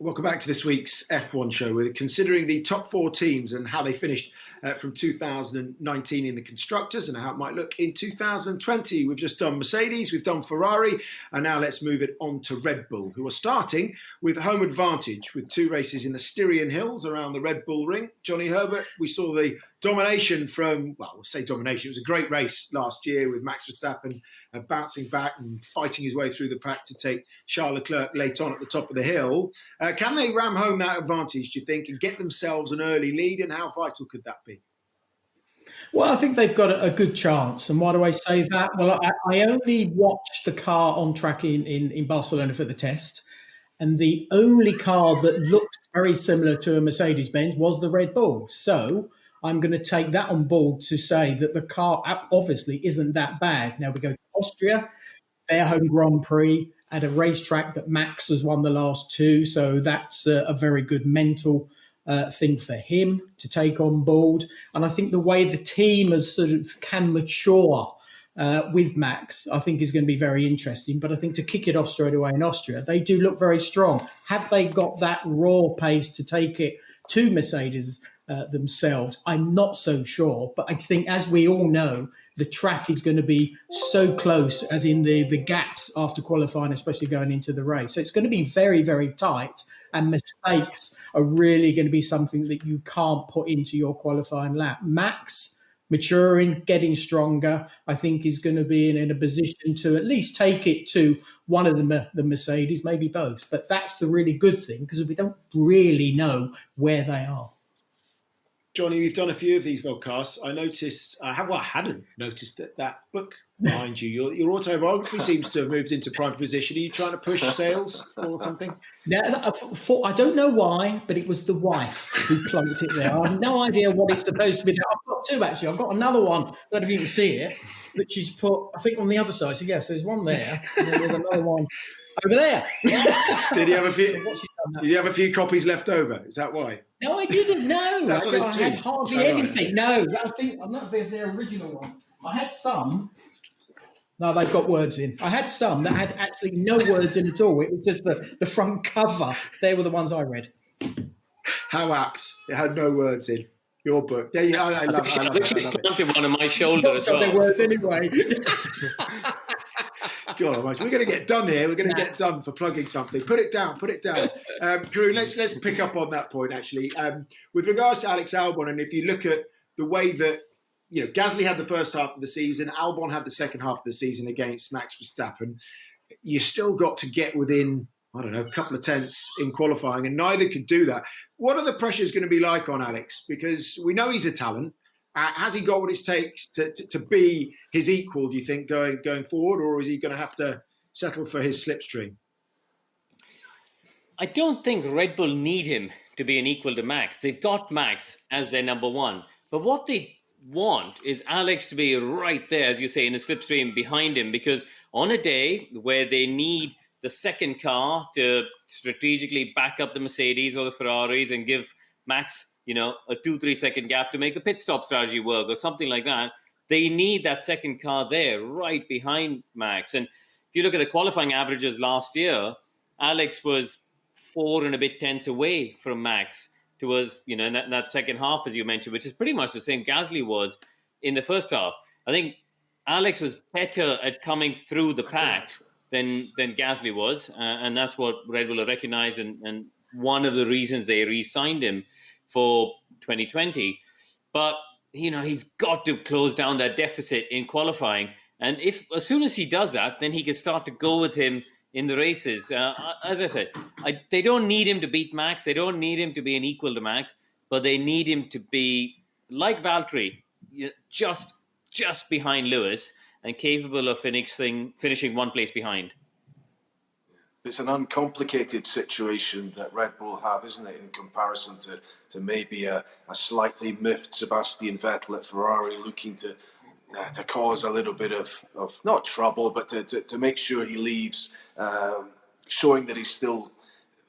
Welcome back to this week's F1 show. We're considering the top four teams and how they finished from 2019 in the constructors and how it might look in 2020. We've just done Mercedes, we've done Ferrari, and now let's move it on to Red Bull, who are starting with home advantage with two races in the Styrian Hills around the Red Bull Ring. Johnny Herbert, we saw the domination from, well, we'll say domination. It was a great race last year with Max Verstappen bouncing back and fighting his way through the pack to take Charles Leclerc late on at the top of the hill. Can they ram home that advantage, do you think, and get themselves an early lead? And how vital could that be? Well, I think they've got a good chance. And why do I say that? Well, I only watched the car on track in Barcelona for the test. And the only car that looked very similar to a Mercedes-Benz was the Red Bull. So I'm going to take that on board to say that the car obviously isn't that bad. Now we go to Austria, their home Grand Prix, at a racetrack that Max has won the last two. So that's a very good mental thing for him to take on board. And I think the way the team has sort of can mature with Max, I think is going to be very interesting. But I think to kick it off straight away in Austria, they do look very strong. Have they got that raw pace to take it to Mercedes themselves? I'm not so sure. But I think, as we all know, the track is going to be so close, as in the gaps after qualifying, especially going into the race. So it's going to be very, very tight. And mistakes are really going to be something that you can't put into your qualifying lap. Max, maturing, getting stronger, I think is going to be in a position to at least take it to one of the Mercedes, maybe both. But that's the really good thing, because we don't really know where they are. Johnny, we've done a few of these podcasts. I noticed, I hadn't noticed that book behind you. Your autobiography seems to have moved into prime position. Are you trying to push sales or something? No, I don't know why, but it was the wife who plunked it there. I have no idea what it's supposed to be. I've got two, actually. I've got another one. I don't know if you can see it, that she's put, I think, on the other side. So, yes, there's one there, and then there's another one over there. Did you have a few copies left over? Is that why? No, I didn't. No, That's I had hardly anything. No, I'm not their original one. I had some. No, they've got words in. I had some that had actually no words in at all. It was just the front cover. They were the ones I read. How apt! It had no words in your book. Yeah, I love it. I think she's planted one on my shoulder as well. Their words anyway. God almighty, we're going to get done here. We're going to get done for plugging something. Put it down. Karun, let's pick up on that point, actually. With regards to Alex Albon, and if you look at the way that, Gasly had the first half of the season, Albon had the second half of the season against Max Verstappen, you still got to get within, a couple of tenths in qualifying, and neither could do that. What are the pressures going to be like on Alex? Because we know he's a talent. Has he got what it takes to be his equal, do you think, going forward, or is he going to have to settle for his slipstream? I don't think Red Bull need him to be an equal to Max. They've got Max as their number one. But what they want is Alex to be right there, as you say, in a slipstream behind him, because on a day where they need the second car to strategically back up the Mercedes or the Ferraris and give Max a 2-3 second gap to make the pit stop strategy work or something like that, they need that second car there right behind Max. And if you look at the qualifying averages last year, Alex was 4 and a bit tenths away from Max towards, in that second half, as you mentioned, which is pretty much the same Gasly was in the first half. I think Alex was better at coming through the pack than Gasly was. And that's what Red Bull recognized, and one of the reasons they re-signed him for 2020. But, he's got to close down that deficit in qualifying. And as soon as he does that, then he can start to go with him in the races. As I said, they don't need him to beat Max. They don't need him to be an equal to Max, but they need him to be like Valtteri, just behind Lewis and capable of finishing one place behind. It's an uncomplicated situation that Red Bull have, isn't it, in comparison to maybe a slightly miffed Sebastian Vettel at Ferrari, looking to cause a little bit of not trouble, but to make sure he leaves, showing that he's still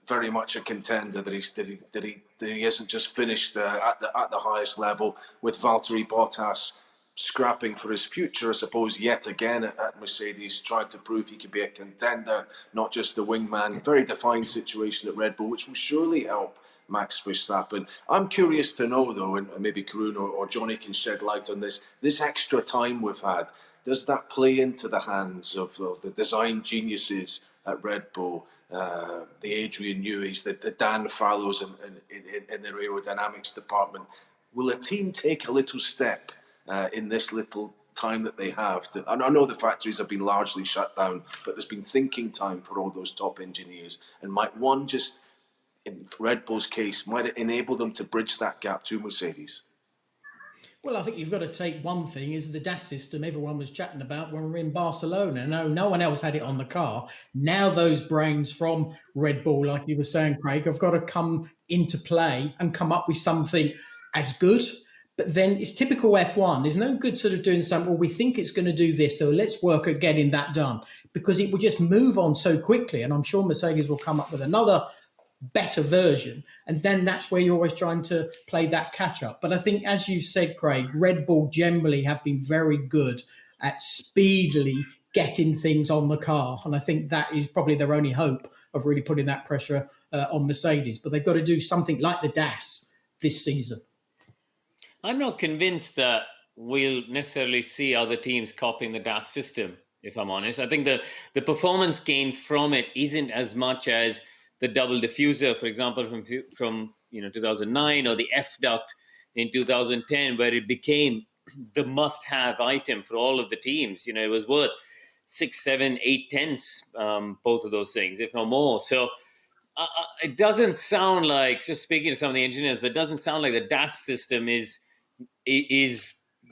very much a contender, that he isn't just finished at the highest level with Valtteri Bottas scrapping for his future, I suppose, yet again at Mercedes, trying to prove he could be a contender, not just the wingman. Very defined situation at Red Bull, which will surely help Max Verstappen. I'm curious to know, though, and maybe Karun or Johnny can shed light on this extra time we've had, does that play into the hands of the design geniuses at Red Bull, the Adrian Newey's, the Dan Fallows in their aerodynamics department? Will a team take a little step in this little time that they have to, and I know the factories have been largely shut down, but there's been thinking time for all those top engineers, and might one just, in Red Bull's case, might it enable them to bridge that gap to Mercedes? Well, I think you've got to take one thing is the DAS system everyone was chatting about when we were in Barcelona. No one else had it on the car. Now those brains from Red Bull, like you were saying, Craig, have got to come into play and come up with something as good. But then it's typical F1. There's no good sort of doing something, well, we think it's going to do this, so let's work at getting that done. Because it will just move on so quickly. And I'm sure Mercedes will come up with another better version. And then that's where you're always trying to play that catch up. But I think, as you said, Craig, Red Bull generally have been very good at speedily getting things on the car. And I think that is probably their only hope of really putting that pressure on Mercedes. But they've got to do something like the DAS this season. I'm not convinced that we'll necessarily see other teams copying the DAS system, if I'm honest. I think the performance gain from it isn't as much as the double diffuser, for example, from 2009, or the F duct in 2010, where it became the must-have item for all of the teams. It was worth 6, 7, 8 tenths, both of those things, if not more. So it doesn't sound like, just speaking to some of the engineers, it doesn't sound like the DAS system is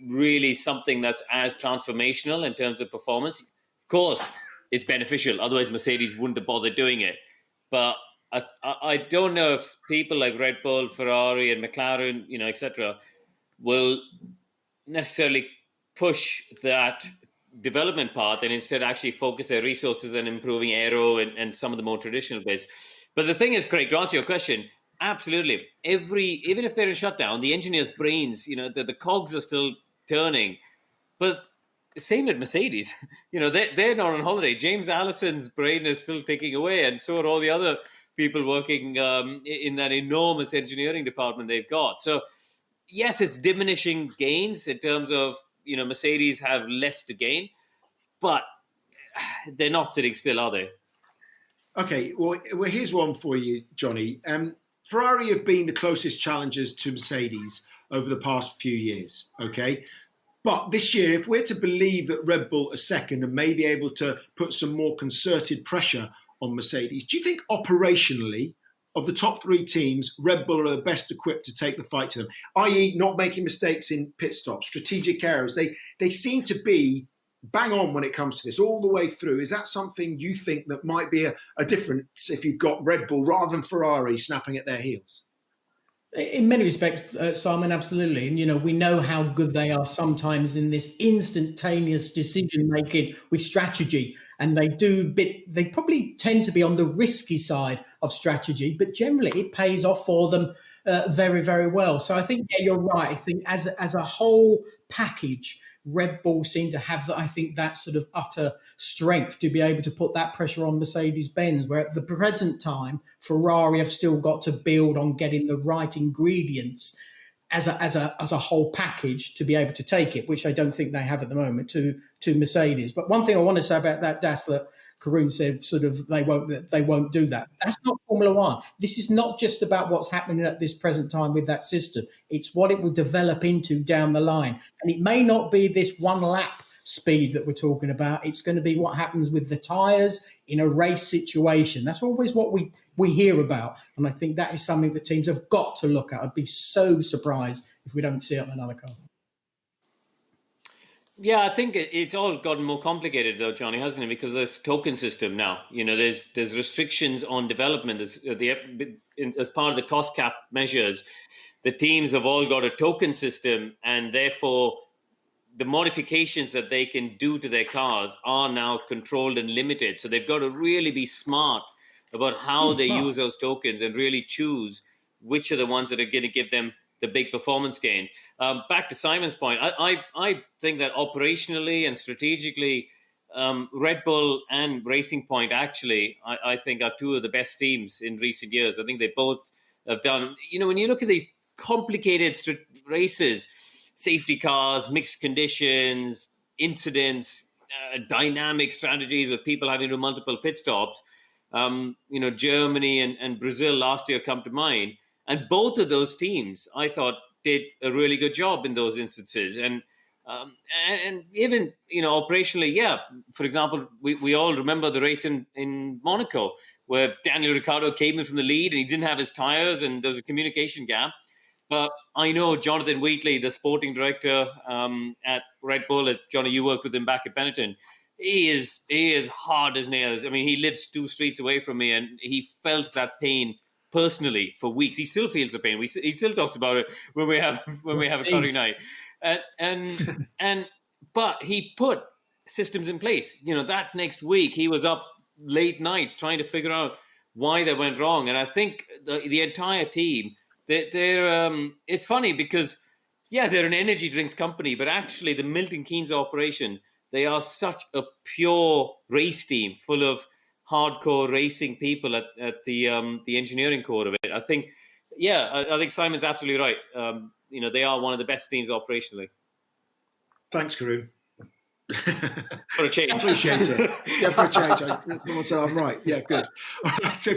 really something that's as transformational in terms of performance. Of course, it's beneficial. Otherwise, Mercedes wouldn't have bothered doing it. But I don't know if people like Red Bull, Ferrari, and McLaren, etc., will necessarily push that development path and instead actually focus their resources on improving aero and some of the more traditional bits. But the thing is, Craig, to answer your question, absolutely. Even if they're in shutdown, the engineers' brains, the cogs are still turning. But same at Mercedes. They're not on holiday. James Allison's brain is still ticking away, and so are all the other people working in that enormous engineering department they've got. So, yes, it's diminishing gains in terms of, Mercedes have less to gain, but they're not sitting still, are they? Okay, well, here's one for you, Johnny. Ferrari have been the closest challengers to Mercedes over the past few years, okay? But this year, if we're to believe that Red Bull are second and may be able to put some more concerted pressure on Mercedes, do you think operationally, of the top three teams, Red Bull are the best equipped to take the fight to them, i.e. not making mistakes in pit stops, strategic errors? They seem to be bang on when it comes to this all the way through. Is that something you think that might be a difference if you've got Red Bull rather than Ferrari snapping at their heels? In many respects, Simon, absolutely. And, we know how good they are sometimes in this instantaneous decision-making with strategy. And they probably tend to be on the risky side of strategy, but generally it pays off for them very, very well. So I think, yeah, you're right. I think as a whole package, Red Bull seem to have, that sort of utter strength to be able to put that pressure on Mercedes-Benz, where at the present time, Ferrari have still got to build on getting the right ingredients as a whole package to be able to take it, which I don't think they have at the moment to Mercedes. But one thing I want to say about that DAS that Karun said, sort of they won't do that. That's not Formula One. This is not just about what's happening at this present time with that system. It's what it will develop into down the line. And it may not be this one lap speed that we're talking about. It's going to be what happens with the tyres in a race situation. That's always what we hear about. And I think that is something that teams have got to look at. I'd be so surprised if we don't see it on another car. Yeah, I think it's all gotten more complicated, though, Johnny, hasn't it? Because there's token system now. There's restrictions on development as part of the cost cap measures. The teams have all got a token system, and therefore the modifications that they can do to their cars are now controlled and limited. So they've got to really be smart about how they use those tokens and really choose which are the ones that are going to give them the big performance gain. Back to Simon's point, I think that operationally and strategically, Red Bull and Racing Point actually, I think, are two of the best teams in recent years. I think they both have done, when you look at these complicated races, safety cars, mixed conditions, incidents, dynamic strategies with people having to do multiple pit stops, Germany and Brazil last year come to mind. And both of those teams, I thought, did a really good job in those instances. And even, operationally, yeah. For example, we all remember the race in Monaco where Daniel Ricciardo came in from the lead and he didn't have his tyres and there was a communication gap. But I know Jonathan Wheatley, the sporting director at Red Bull, Johnny, you worked with him back at Benetton. He is hard as nails. I mean, he lives 2 streets away from me and he felt that pain personally for weeks. He still feels the pain. He still talks about it when we have a curry night. But he put systems in place. That next week he was up late nights trying to figure out why they went wrong. And I think the entire team, they're it's funny because they're an energy drinks company, but actually the Milton Keynes operation, they are such a pure race team full of hardcore racing people at the engineering core of it. I think Simon's absolutely right. They are one of the best teams operationally. Thanks, Karun. For a change. Appreciate it. Yeah, for a change. Someone said I'm right. Yeah, good. All right, so